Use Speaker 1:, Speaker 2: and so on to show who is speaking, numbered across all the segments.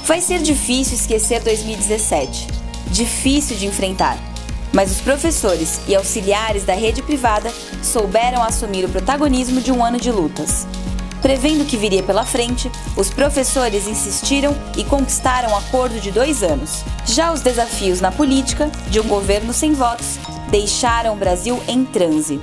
Speaker 1: Vai ser difícil esquecer 2017, difícil de enfrentar, mas os professores e auxiliares da rede privada souberam assumir o protagonismo de um ano de lutas. Prevendo o que viria pela frente, os professores insistiram e conquistaram um acordo de 2 anos. Já os desafios na política, de um governo sem votos, deixaram o Brasil em transe.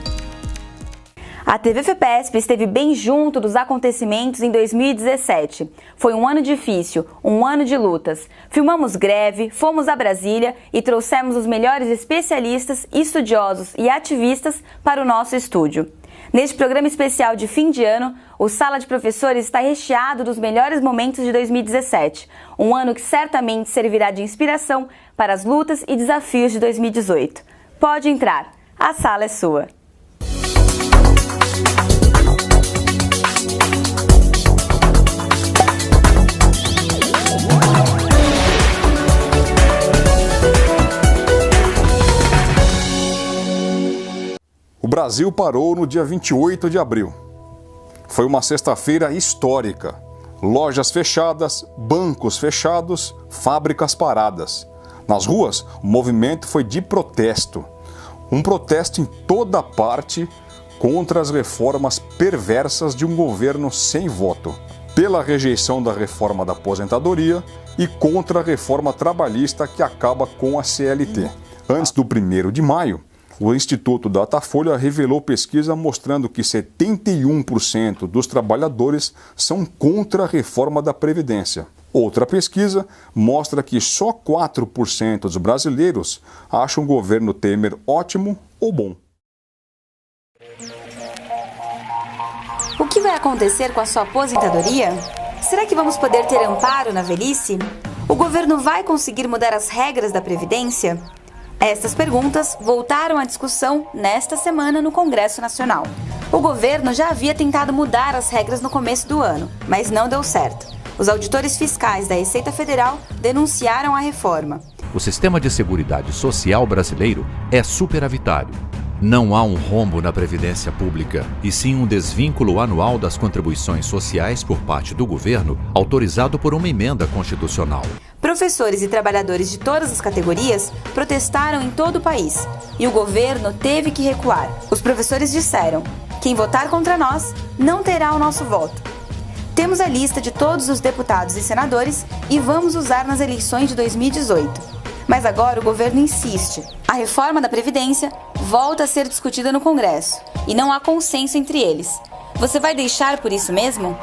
Speaker 1: A TV FEPESP esteve bem junto dos acontecimentos em 2017. Foi um ano difícil, um ano de lutas. Filmamos greve, fomos a Brasília e trouxemos os melhores especialistas, estudiosos e ativistas para o nosso estúdio. Neste programa especial de fim de ano, o Sala de Professores está recheado dos melhores momentos de 2017. Um ano que certamente servirá de inspiração para as lutas e desafios de 2018. Pode entrar, a sala é sua.
Speaker 2: O Brasil parou no dia 28 de abril. Foi uma sexta-feira histórica. Lojas fechadas, bancos fechados, fábricas paradas. Nas ruas, o movimento foi de protesto. Um protesto em toda parte contra as reformas perversas de um governo sem voto. Pela rejeição da reforma da aposentadoria e contra a reforma trabalhista que acaba com a CLT. Antes do 1º de maio, o Instituto Datafolha revelou pesquisa mostrando que 71% dos trabalhadores são contra a reforma da Previdência. Outra pesquisa mostra que só 4% dos brasileiros acham o governo Temer ótimo ou bom.
Speaker 1: O que vai acontecer com a sua aposentadoria? Será que vamos poder ter amparo na velhice? O governo vai conseguir mudar as regras da Previdência? Estas perguntas voltaram à discussão nesta semana no Congresso Nacional. O governo já havia tentado mudar as regras no começo do ano, mas não deu certo. Os auditores fiscais da Receita Federal denunciaram a reforma.
Speaker 3: O sistema de seguridade social brasileiro é superavitário. Não há um rombo na previdência pública, e sim um desvínculo anual das contribuições sociais por parte do governo, autorizado por uma emenda constitucional.
Speaker 1: Professores e trabalhadores de todas as categorias protestaram em todo o país, e o governo teve que recuar. Os professores disseram: quem votar contra nós não terá o nosso voto. Temos a lista de todos os deputados e senadores e vamos usar nas eleições de 2018. Mas agora o governo insiste. A reforma da Previdência volta a ser discutida no Congresso e não há consenso entre eles. Você vai deixar por isso mesmo?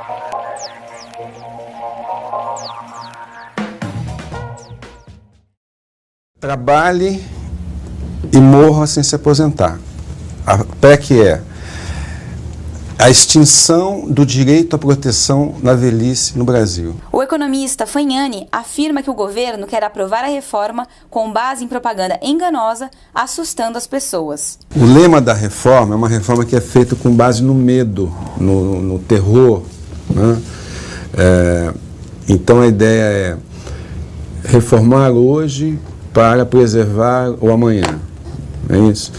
Speaker 4: Trabalhe e morra sem se aposentar. A PEC é a extinção do direito à proteção na velhice no Brasil.
Speaker 1: O economista Fagnani afirma que o governo quer aprovar a reforma com base em propaganda enganosa, assustando as pessoas.
Speaker 4: O lema da reforma é uma reforma que é feita com base no medo, no terror, né? Então a ideia é reformar hoje para preservar o amanhã. É isso?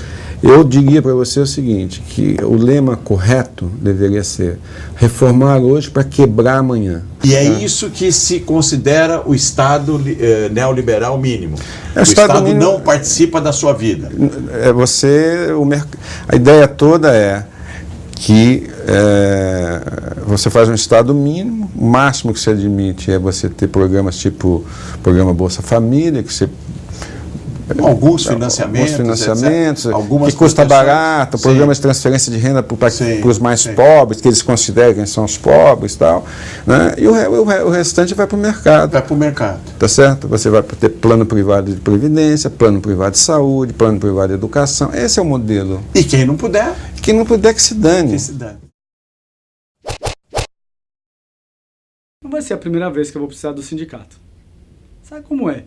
Speaker 4: Eu diria para você o seguinte, que o lema correto deveria ser reformar hoje para quebrar amanhã.
Speaker 5: E é isso que se considera o Estado neoliberal mínimo. O Estado
Speaker 4: mínimo,
Speaker 5: não participa da sua vida.
Speaker 4: A ideia toda é que você faz um Estado mínimo, o máximo que se admite é você ter programas tipo programa Bolsa Família, que você
Speaker 5: alguns financiamentos,
Speaker 4: que custa barato, programas de transferência de renda para os mais pobres, que eles consideram que são os pobres e tal, né? E o restante vai para o mercado.
Speaker 5: Vai para o mercado.
Speaker 4: Tá certo? Você vai ter plano privado de previdência, plano privado de saúde, plano privado de educação. Esse é o modelo.
Speaker 5: E quem não puder?
Speaker 4: Quem não puder que se dane.
Speaker 5: Que se dane.
Speaker 6: Não vai ser a primeira vez que eu vou precisar do sindicato. Sabe como é?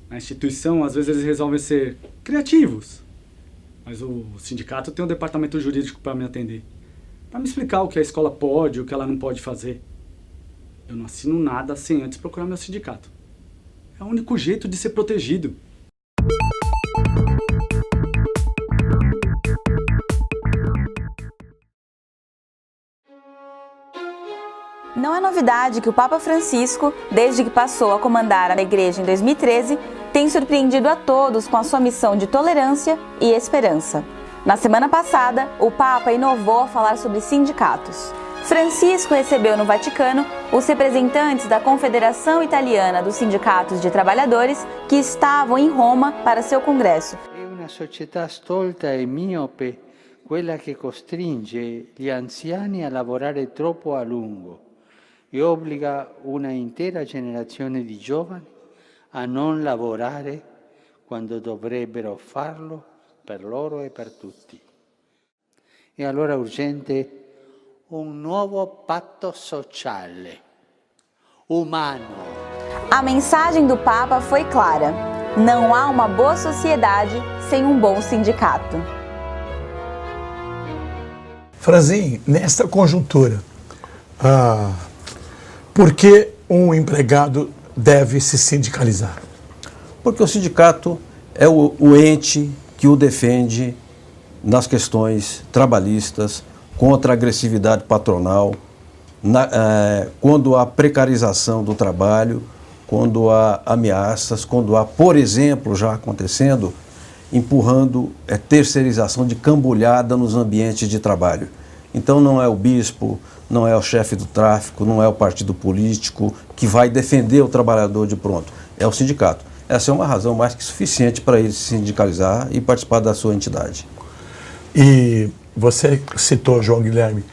Speaker 6: Na instituição, às vezes, eles resolvem ser criativos. Mas o sindicato tem um departamento jurídico para me atender. Para me explicar o que a escola pode e o que ela não pode fazer. Eu não assino nada sem antes procurar meu sindicato. É o único jeito de ser protegido.
Speaker 1: Não é novidade que o Papa Francisco, desde que passou a comandar a Igreja em 2013, tem surpreendido a todos com a sua missão de tolerância e esperança. Na semana passada, o Papa inovou a falar sobre sindicatos. Francisco recebeu no Vaticano os representantes da Confederação Italiana dos Sindicatos de Trabalhadores que estavam em Roma para seu congresso.
Speaker 7: É uma società stolta e miope quella che costringe gli anziani a lavorare troppo a lungo e obbliga una intera generazione di giovani a non lavorare quando dovrebbero farlo per loro e per tutti. E allora è urgente un nuovo patto sociale, umano.
Speaker 1: A mensagem do Papa foi clara: não há uma boa sociedade sem um bom sindicato.
Speaker 8: Franzin, nesta conjuntura, por que um empregado deve se sindicalizar?
Speaker 9: Porque o sindicato é o ente que o defende nas questões trabalhistas, contra a agressividade patronal, quando há precarização do trabalho, quando há ameaças, quando há, por exemplo, já acontecendo, empurrando terceirização de cambulhada nos ambientes de trabalho. Então não é o bispo, não é o chefe do tráfico, não é o partido político que vai defender o trabalhador de pronto, é o sindicato. Essa é uma razão mais que suficiente para ele se sindicalizar e participar da sua entidade.
Speaker 8: E você citou, João Guilherme,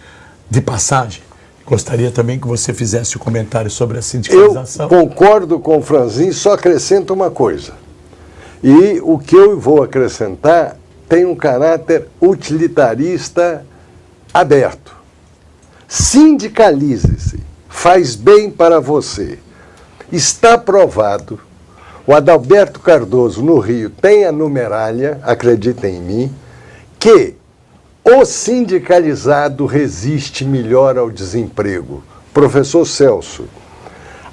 Speaker 8: de passagem. Gostaria também que você fizesse um comentário sobre a sindicalização.
Speaker 10: Eu concordo com o Franzin, só acrescento uma coisa. E o que eu vou acrescentar tem um caráter utilitarista aberto. Sindicalize-se, faz bem para você. Está provado, o Adalberto Cardoso no Rio tem a numeralha, acreditem em mim, que o sindicalizado resiste melhor ao desemprego. Professor Celso,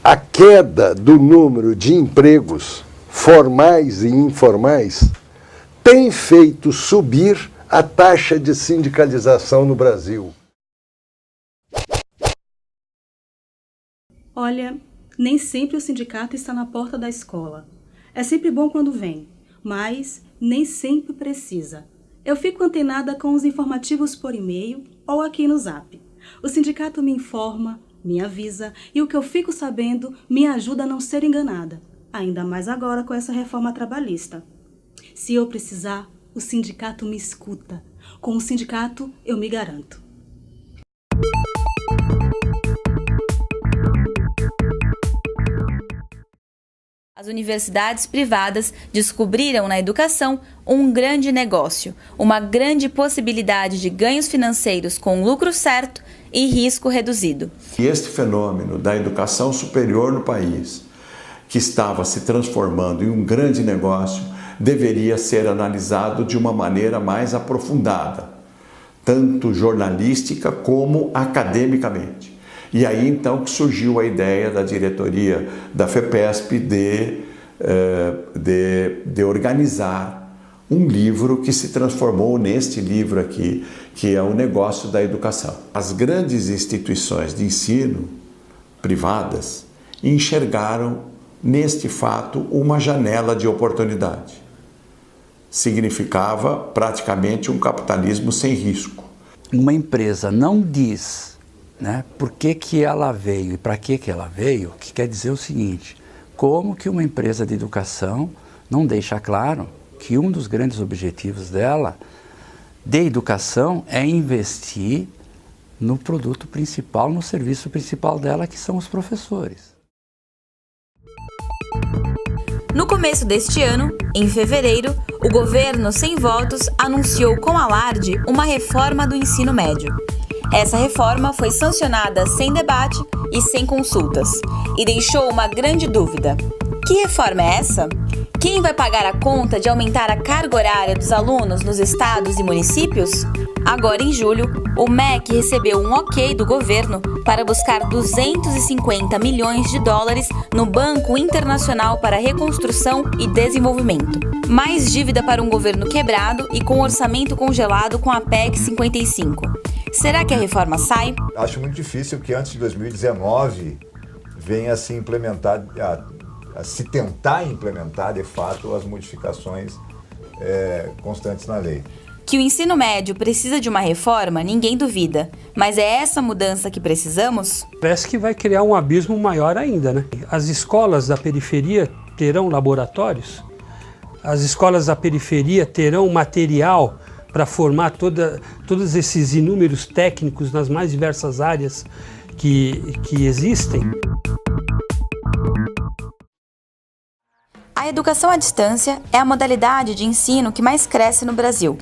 Speaker 10: a queda do número de empregos formais e informais tem feito subir a taxa de sindicalização no Brasil.
Speaker 11: Olha, nem sempre o sindicato está na porta da escola. É sempre bom quando vem, mas nem sempre precisa. Eu fico antenada com os informativos por e-mail ou aqui no Zap. O sindicato me informa, me avisa e o que eu fico sabendo me ajuda a não ser enganada. Ainda mais agora com essa reforma trabalhista. Se eu precisar, o sindicato me escuta. Com o sindicato, eu me garanto.
Speaker 1: As universidades privadas descobriram na educação um grande negócio, uma grande possibilidade de ganhos financeiros com lucro certo e risco reduzido.
Speaker 5: E este fenômeno da educação superior no país, que estava se transformando em um grande negócio, deveria ser analisado de uma maneira mais aprofundada, tanto jornalística como academicamente. E aí então que surgiu a ideia da diretoria da FEPESP de organizar um livro que se transformou neste livro aqui, que é o negócio da educação. As grandes instituições de ensino privadas enxergaram neste fato uma janela de oportunidade. Significava praticamente um capitalismo sem risco.
Speaker 12: Uma empresa não diz, né, por que ela veio e para que ela veio, que quer dizer o seguinte: como que uma empresa de educação não deixa claro que um dos grandes objetivos dela, de educação, é investir no produto principal, no serviço principal dela, que são os professores.
Speaker 1: No começo deste ano, em fevereiro, o governo sem votos anunciou com alarde uma reforma do ensino médio. Essa reforma foi sancionada sem debate e sem consultas e deixou uma grande dúvida. Que reforma é essa? Quem vai pagar a conta de aumentar a carga horária dos alunos nos estados e municípios? Agora, em julho, o MEC recebeu um ok do governo para buscar 250 milhões de dólares no Banco Internacional para Reconstrução e Desenvolvimento. Mais dívida para um governo quebrado e com orçamento congelado com a PEC 55. Será que a reforma sai?
Speaker 13: Acho muito difícil que antes de 2019 venha a se implementar, a se tentar implementar de fato as modificações constantes na lei.
Speaker 1: Que o ensino médio precisa de uma reforma, ninguém duvida. Mas é essa mudança que precisamos?
Speaker 14: Parece que vai criar um abismo maior ainda, né? As escolas da periferia terão laboratórios? As escolas da periferia terão material para formar todos esses inúmeros técnicos nas mais diversas áreas que existem?
Speaker 1: A educação à distância é a modalidade de ensino que mais cresce no Brasil.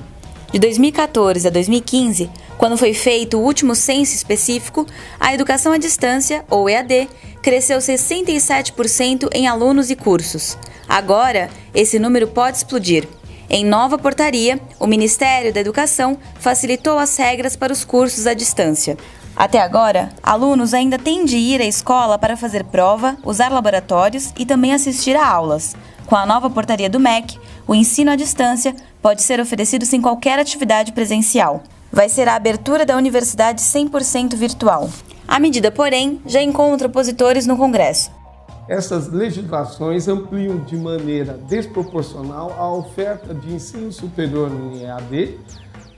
Speaker 1: De 2014 a 2015, quando foi feito o último censo específico, a educação à distância, ou EAD, cresceu 67% em alunos e cursos. Agora, esse número pode explodir. Em nova portaria, o Ministério da Educação facilitou as regras para os cursos à distância. Até agora, alunos ainda têm de ir à escola para fazer prova, usar laboratórios e também assistir a aulas. Com a nova portaria do MEC, o ensino à distância pode ser oferecido sem qualquer atividade presencial. Vai ser a abertura da universidade 100% virtual. A medida, porém, já encontra opositores no Congresso.
Speaker 15: Essas legislações ampliam de maneira desproporcional a oferta de ensino superior no EAD,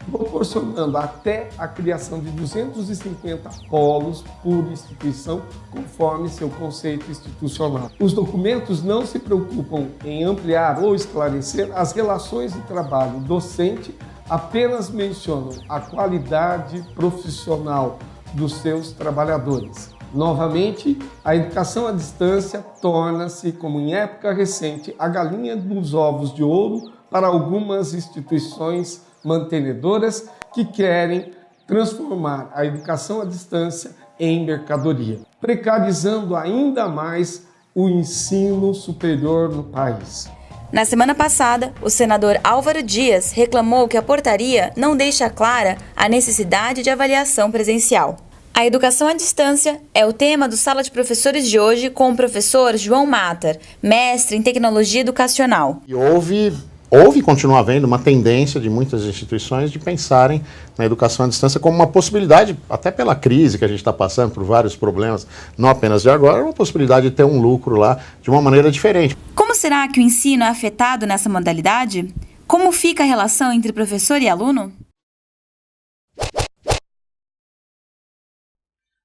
Speaker 15: proporcionando até a criação de 250 polos por instituição, conforme seu conceito institucional. Os documentos não se preocupam em ampliar ou esclarecer as relações de trabalho docente, apenas mencionam a qualidade profissional dos seus trabalhadores. Novamente, a educação à distância torna-se, como em época recente, a galinha dos ovos de ouro para algumas instituições mantenedoras que querem transformar a educação à distância em mercadoria, precarizando ainda mais o ensino superior no país.
Speaker 1: Na semana passada, o senador Álvaro Dias reclamou que a portaria não deixa clara a necessidade de avaliação presencial. A educação à distância é o tema do Sala de Professores de hoje com o professor João Matar, mestre em tecnologia educacional.
Speaker 16: E houve e continua havendo uma tendência de muitas instituições de pensarem na educação à distância como uma possibilidade, até pela crise que a gente está passando, por vários problemas, não apenas de agora, uma possibilidade de ter um lucro lá de uma maneira diferente.
Speaker 1: Como será que o ensino é afetado nessa modalidade? Como fica a relação entre professor e aluno?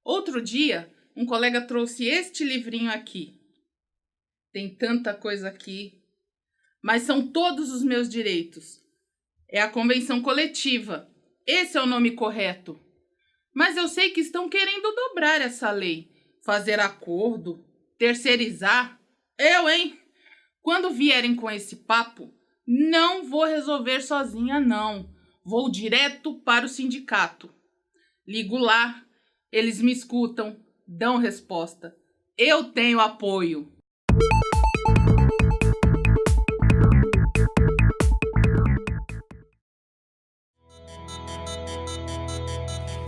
Speaker 17: Outro dia, um colega trouxe este livrinho aqui. Tem tanta coisa aqui. Mas são todos os meus direitos. É a convenção coletiva. Esse é o nome correto. Mas eu sei que estão querendo dobrar essa lei. Fazer acordo, terceirizar. Eu, hein? Quando vierem com esse papo, não vou resolver sozinha, não. Vou direto para o sindicato. Ligo lá, eles me escutam, dão resposta. Eu tenho apoio.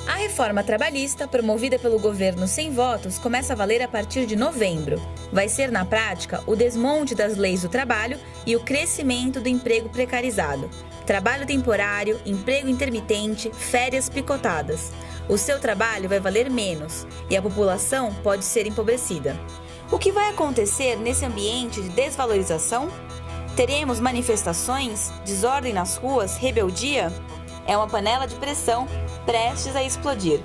Speaker 1: A reforma trabalhista, promovida pelo governo sem votos, começa a valer a partir de novembro. Vai ser, na prática, o desmonte das leis do trabalho e o crescimento do emprego precarizado. Trabalho temporário, emprego intermitente, férias picotadas. O seu trabalho vai valer menos e a população pode ser empobrecida. O que vai acontecer nesse ambiente de desvalorização? Teremos manifestações, desordem nas ruas, rebeldia? É uma panela de pressão prestes a explodir.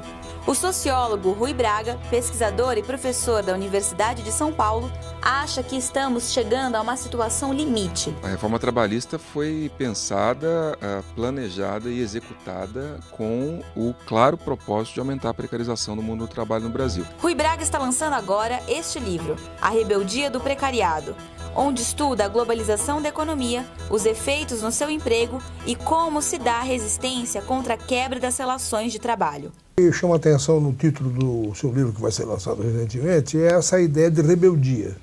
Speaker 1: O sociólogo Rui Braga, pesquisador e professor da Universidade de São Paulo, acha que estamos chegando a uma situação limite.
Speaker 18: A reforma trabalhista foi pensada, planejada e executada com o claro propósito de aumentar a precarização do mundo do trabalho no Brasil.
Speaker 1: Rui Braga está lançando agora este livro, A Rebeldia do Precariado, onde estuda a globalização da economia, os efeitos no seu emprego e como se dá a resistência contra a quebra das relações de trabalho.
Speaker 19: Chama a atenção no título do seu livro, que vai ser lançado recentemente, é essa ideia de rebeldia.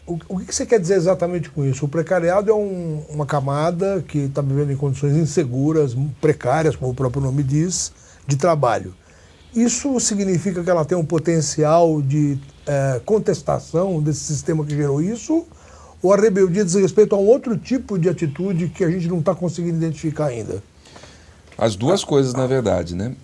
Speaker 19: O que você quer dizer exatamente com isso? O precariado é uma camada que está vivendo em condições inseguras, precárias, como o próprio nome diz, de trabalho. Isso significa que ela tem um potencial de contestação desse sistema que gerou isso? Ou a rebeldia diz respeito a um outro tipo de atitude que a gente não está conseguindo identificar ainda?
Speaker 18: As duas coisas, na verdade, né?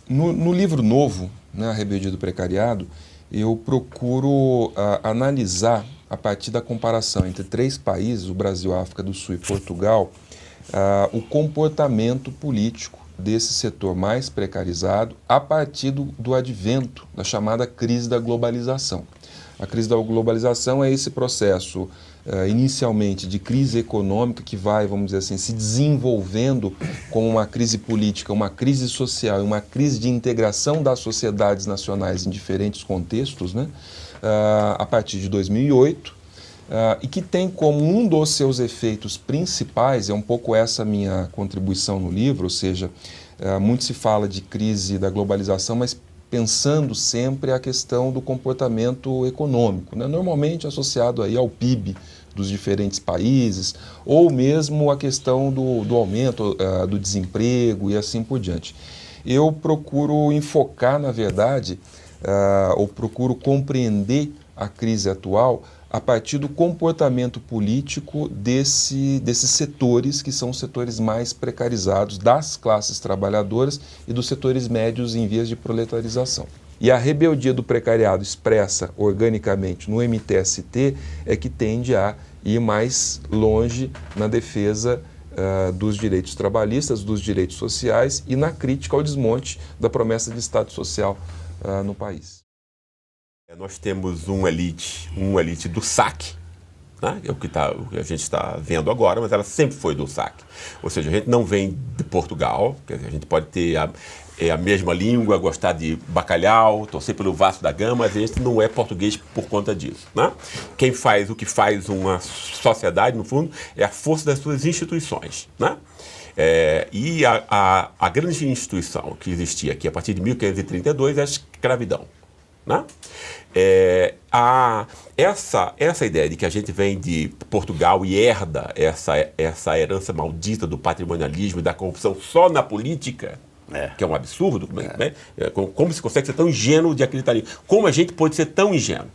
Speaker 18: No livro novo, né, A Rebeldia do Precariado, eu procuro analisar, a partir da comparação entre 3 países, o Brasil, a África do Sul e Portugal, o comportamento político desse setor mais precarizado a partir do advento da chamada crise da globalização. A crise da globalização é esse processo, inicialmente, de crise econômica que vai, vamos dizer assim, se desenvolvendo como uma crise política, uma crise social e uma crise de integração das sociedades nacionais em diferentes contextos, né? A partir de 2008, e que tem como um dos seus efeitos principais, é um pouco essa minha contribuição no livro, ou seja, muito se fala de crise da globalização, mas pensando sempre a questão do comportamento econômico, né? Normalmente associado aí ao PIB dos diferentes países, ou mesmo a questão do aumento do desemprego e assim por diante. Eu procuro enfocar, na verdade, ou procuro compreender a crise atual a partir do comportamento político desses setores, que são os setores mais precarizados das classes trabalhadoras e dos setores médios em vias de proletarização. E a rebeldia do precariado expressa organicamente no MTST é que tende a ir mais longe na defesa dos direitos trabalhistas, dos direitos sociais e na crítica ao desmonte da promessa de Estado Social no país.
Speaker 20: Nós temos uma elite do saque, né? É o que a gente está vendo agora, mas ela sempre foi do saque. Ou seja, a gente não vem de Portugal, quer dizer, a gente pode ter a mesma língua, gostar de bacalhau, torcer pelo Vasco da Gama, mas a gente não é português por conta disso, né? O que faz uma sociedade, no fundo, é a força das suas instituições, né? E a grande instituição que existia aqui a partir de 1532 é a escravidão, né? Essa ideia de que a gente vem de Portugal e herda essa herança maldita do patrimonialismo e da corrupção só na política, que é um absurdo, né? Como se consegue ser tão ingênuo de acreditar nisso? Como a gente pode ser tão ingênuo?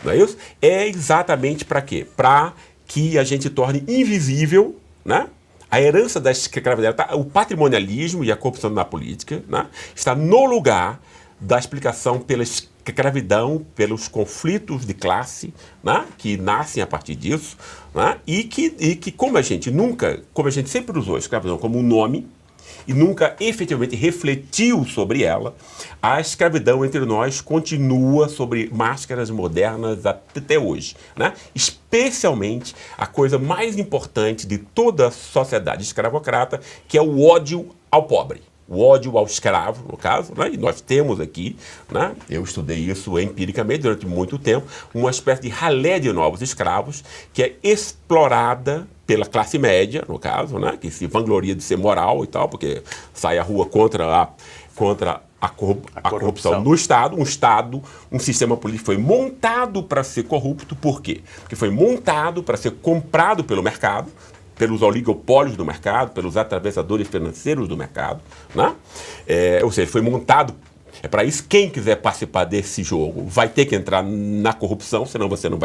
Speaker 20: Não é isso? É exatamente para quê? Para que a gente torne invisível, né, a herança da escravidão. O patrimonialismo e a corrupção na política, né, está no lugar da explicação pela escravidão, pelos conflitos de classe, né, que nascem a partir disso, né, e que como a gente sempre usou a escravidão como um nome e nunca efetivamente refletiu sobre ela, a escravidão entre nós continua sobre máscaras modernas até hoje, né? Especialmente a coisa mais importante de toda a sociedade escravocrata, que é o ódio ao pobre. O ódio ao escravo, no caso, né? E nós temos aqui, né? Eu estudei isso empiricamente durante muito tempo, uma espécie de ralé de novos escravos que é explorada pela classe média, no caso, né? Que se vangloria de ser moral e tal, porque sai à rua contra a corrupção no Estado. Um sistema político foi montado para ser corrupto. Por quê? Porque foi montado para ser comprado pelo mercado, pelos oligopólios do mercado, pelos atravessadores financeiros do mercado, né? Ou seja, foi montado. É para isso, quem quiser participar desse jogo vai ter que entrar na corrupção, senão você não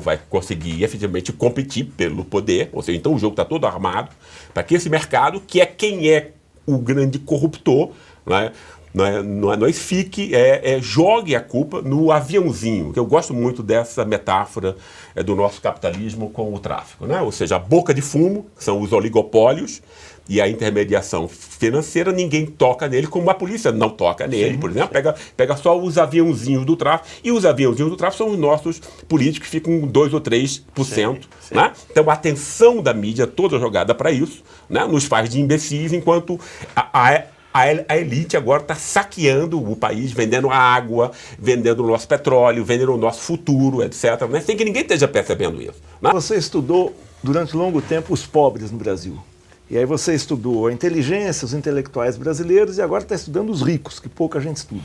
Speaker 20: vai conseguir efetivamente competir pelo poder. Ou seja, então o jogo está todo armado para que esse mercado, que é quem é o grande corruptor, né, jogue a culpa no aviãozinho, que eu gosto muito dessa metáfora do nosso capitalismo com o tráfico, né? Ou seja, a boca de fumo, que são os oligopólios, e a intermediação financeira, ninguém toca nele, como a polícia não toca nele, por exemplo, pega só os aviãozinhos do tráfico, e os aviãozinhos do tráfico são os nossos políticos, que ficam 2 ou 3%. Né? Então a atenção da mídia toda jogada para isso, né? Nos faz de imbecis, enquanto a elite agora está saqueando o país, vendendo a água, vendendo o nosso petróleo, vendendo o nosso futuro, etc., né? Sem que ninguém esteja percebendo isso. Né?
Speaker 21: Você estudou durante longo tempo os pobres no Brasil. E aí você estudou a inteligência, os intelectuais brasileiros, e agora está estudando os ricos, que pouca gente estuda.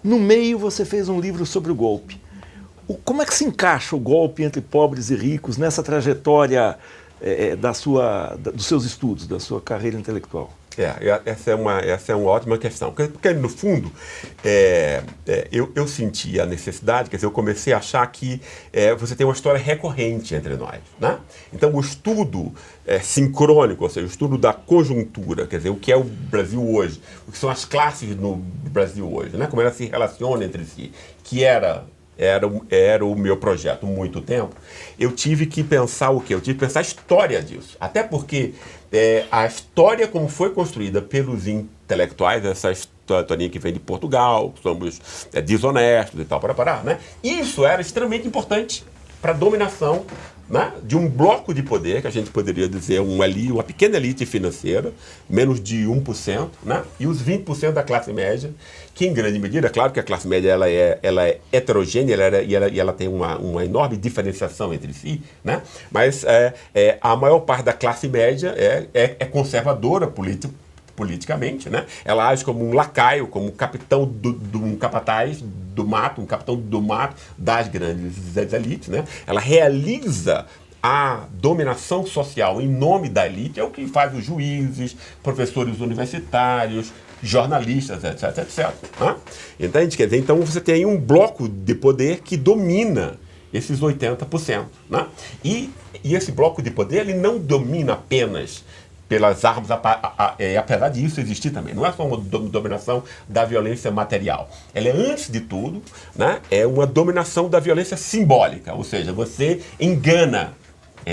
Speaker 21: No meio você fez um livro sobre o golpe. Como é que se encaixa o golpe entre pobres e ricos nessa trajetória dos seus estudos, da sua carreira intelectual?
Speaker 20: Essa é uma ótima questão. Porque, no fundo, eu senti a necessidade, quer dizer, eu comecei a achar que você tem uma história recorrente entre nós, né? Então, o estudo sincrônico, ou seja, o estudo da conjuntura, quer dizer, o que é o Brasil hoje, o que são as classes no Brasil hoje, né? Como elas se relacionam entre si, que era o meu projeto há muito tempo, eu tive que pensar o quê? Eu tive que pensar a história disso. Até porque a história como foi construída pelos intelectuais, essa historinha que vem de Portugal, somos desonestos e tal, né? Isso era extremamente importante para a dominação, né, de um bloco de poder, que a gente poderia dizer uma pequena elite financeira, menos de 1%, né, e os 20% da classe média, que em grande medida, é claro que a classe média ela é heterogênea e ela tem uma enorme diferenciação entre si, né, mas a maior parte da classe média é conservadora politicamente, né? Ela age como um lacaio, como um capitão um capataz do mato, um capitão do mato das grandes elites, né? Ela realiza a dominação social em nome da elite, é o que faz os juízes, professores universitários, jornalistas, etc. Né? Entende? Quer dizer, então você tem um bloco de poder que domina esses 80%. Né? E esse bloco de poder ele não domina apenas pelas armas, apesar disso existir também. Não é só uma dominação da violência material. Ela é, antes de tudo, né, é uma dominação da violência simbólica, ou seja, você engana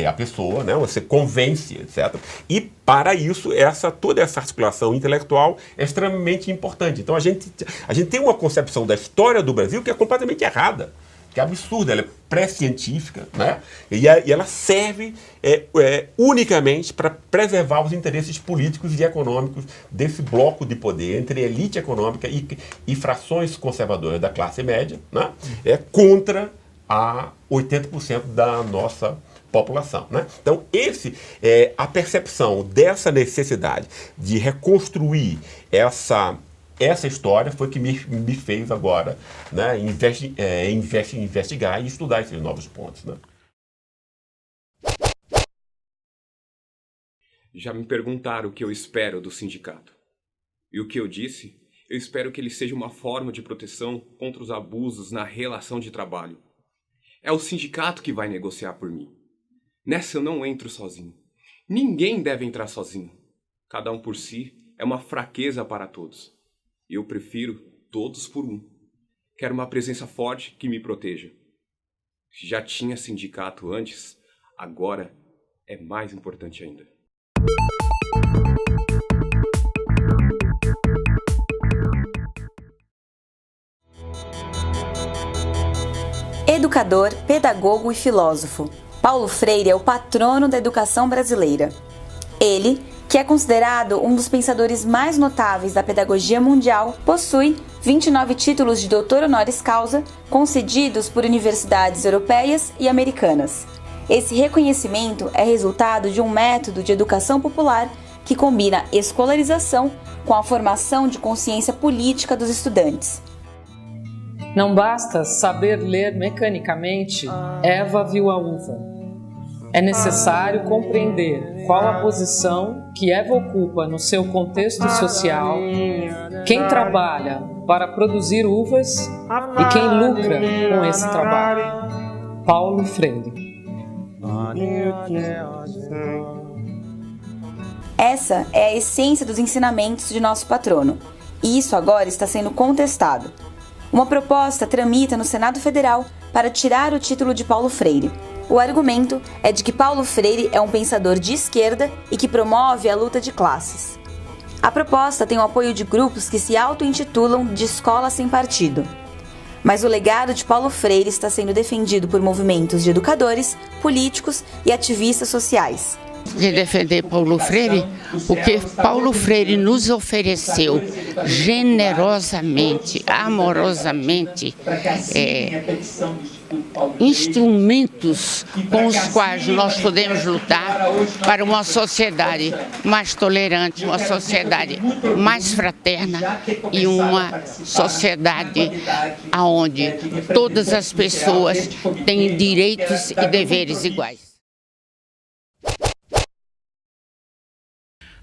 Speaker 20: a pessoa, né, você convence, etc. E, para isso, toda essa articulação intelectual é extremamente importante. Então, a gente tem uma concepção da história do Brasil que é completamente errada, que é absurda, ela é pré-científica, né? E ela serve unicamente para preservar os interesses políticos e econômicos desse bloco de poder entre elite econômica e frações conservadoras da classe média, né? Contra a 80% da nossa população, né? Então, a percepção dessa necessidade de reconstruir essa história foi que me fez agora, né, investigar e estudar esses novos pontos. Né?
Speaker 2: Já me perguntaram o que eu espero do sindicato. E o que eu disse, eu espero que ele seja uma forma de proteção contra os abusos na relação de trabalho. É o sindicato que vai negociar por mim. Nessa eu não entro sozinho. Ninguém deve entrar sozinho. Cada um por si é uma fraqueza para todos. Eu prefiro todos por um. Quero uma presença forte que me proteja. Já tinha sindicato antes, agora é mais importante ainda.
Speaker 1: Educador, pedagogo e filósofo, Paulo Freire é o patrono da educação brasileira. Ele, que é considerado um dos pensadores mais notáveis da pedagogia mundial, possui 29 títulos de doutor honoris causa concedidos por universidades europeias e americanas. Esse reconhecimento é resultado de um método de educação popular que combina escolarização com a formação de consciência política dos estudantes.
Speaker 22: Não basta saber ler mecanicamente Eva viu a uva. É necessário compreender qual a posição que Eva ocupa no seu contexto social, quem trabalha para produzir uvas e quem lucra com esse trabalho. Paulo Freire.
Speaker 1: Essa é a essência dos ensinamentos de nosso patrono, e isso agora está sendo contestado. Uma proposta tramita no Senado Federal para tirar o título de Paulo Freire. O argumento é de que Paulo Freire é um pensador de esquerda e que promove a luta de classes. A proposta tem o apoio de grupos que se auto-intitulam de escola sem partido. Mas o legado de Paulo Freire está sendo defendido por movimentos de educadores, políticos e ativistas sociais.
Speaker 23: De defender Paulo Freire, porque Paulo Freire nos ofereceu generosamente, amorosamente, instrumentos com os quais nós podemos lutar para uma sociedade mais tolerante, uma sociedade mais fraterna e uma sociedade onde todas as pessoas têm direitos e deveres iguais.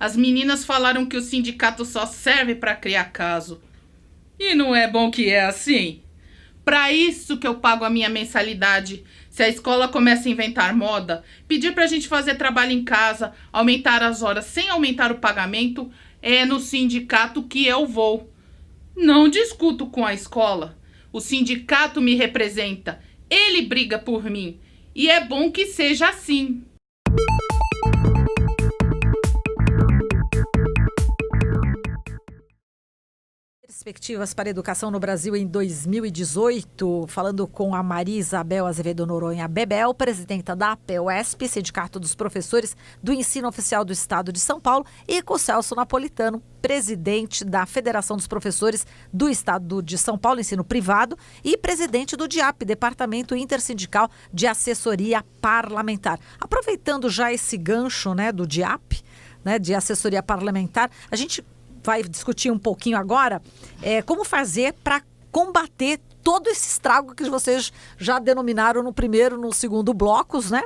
Speaker 17: As meninas falaram que o sindicato só serve para criar caso. E não é bom que é assim? Para isso que eu pago a minha mensalidade. Se a escola começa a inventar moda, pedir pra gente fazer trabalho em casa, aumentar as horas sem aumentar o pagamento, é no sindicato que eu vou. Não discuto com a escola. O sindicato me representa. Ele briga por mim. E é bom que seja assim.
Speaker 3: Perspectivas para a educação no Brasil em 2018, falando com a Maria Isabel Azevedo Noronha Bebel, presidenta da APEUESP, Sindicato dos Professores do Ensino Oficial do Estado de São Paulo, e com Celso Napolitano, presidente da Federação dos Professores do Estado de São Paulo, Ensino Privado, e presidente do DIAP, Departamento Intersindical de Assessoria Parlamentar. Aproveitando já esse gancho, né, do DIAP, né, de assessoria parlamentar, a gente vai discutir um pouquinho agora como fazer para combater todo esse estrago que vocês já denominaram no primeiro, no segundo blocos, né?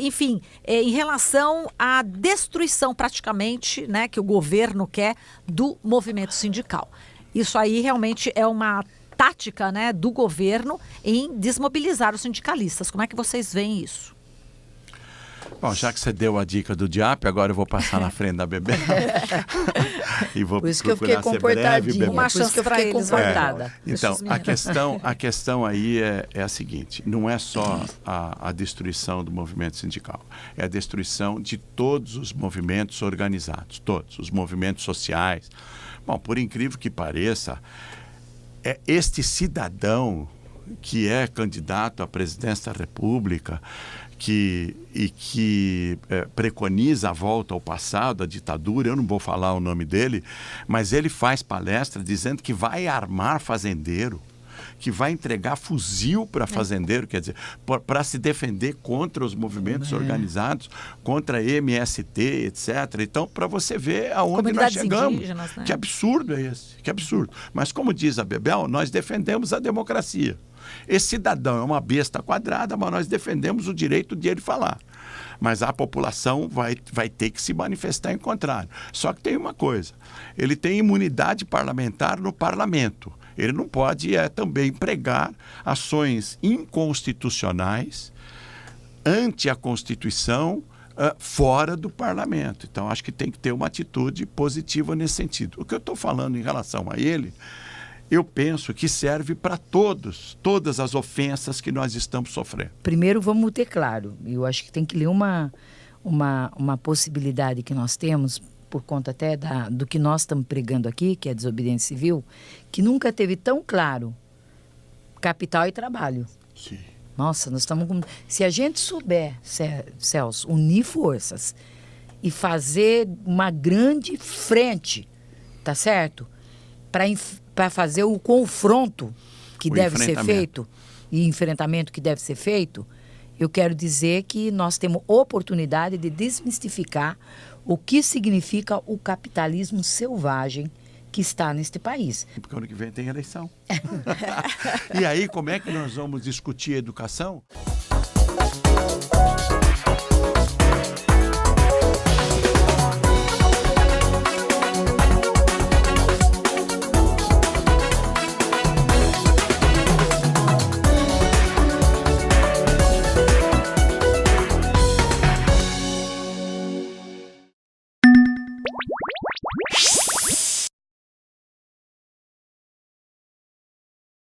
Speaker 3: Enfim, em relação à destruição praticamente, né, que o governo quer do movimento sindical. Isso aí realmente é uma tática, né, do governo em desmobilizar os sindicalistas. Como é que vocês veem isso?
Speaker 5: Bom, já que você deu a dica do DIAP, agora eu vou passar na frente da Bebel e vou
Speaker 4: por isso que eu fiquei
Speaker 5: comportadinha.
Speaker 4: Uma chance que eu fiquei comportada.
Speaker 5: Então, a questão aí é a seguinte, não é só a destruição do movimento sindical, é a destruição de todos os movimentos organizados, todos os movimentos sociais. Bom, por incrível que pareça, este cidadão que é candidato à presidência da República, que preconiza a volta ao passado, a ditadura, eu não vou falar o nome dele, mas ele faz palestra dizendo que vai armar fazendeiro, que vai entregar fuzil para fazendeiro, quer dizer, para se defender contra os movimentos organizados, contra MST, etc. Então, para você ver aonde nós chegamos. Né? Que absurdo é esse, que absurdo. Mas como diz a Bebel, nós defendemos a democracia. Esse cidadão é uma besta quadrada, mas nós defendemos o direito de ele falar. Mas a população vai ter que se manifestar em contrário. Só que tem uma coisa, ele tem imunidade parlamentar no parlamento. Ele não pode também pregar ações inconstitucionais ante a Constituição fora do parlamento. Então, acho que tem que ter uma atitude positiva nesse sentido. O que eu estou falando em relação a ele, eu penso que serve para todas as ofensas que nós estamos sofrendo.
Speaker 4: Primeiro, vamos ter claro, eu acho que tem que ler uma possibilidade que nós temos, por conta até do que nós estamos pregando aqui, que é a desobediência civil, que nunca teve tão claro capital e trabalho.
Speaker 5: Sim.
Speaker 4: Nossa, nós estamos com... Se a gente souber, Celso, unir forças e fazer uma grande frente, tá certo? Para fazer o confronto que deve ser feito e enfrentamento que deve ser feito, eu quero dizer que nós temos oportunidade de desmistificar o que significa o capitalismo selvagem que está neste país.
Speaker 5: Porque ano que vem tem eleição. E aí, como é que nós vamos discutir educação?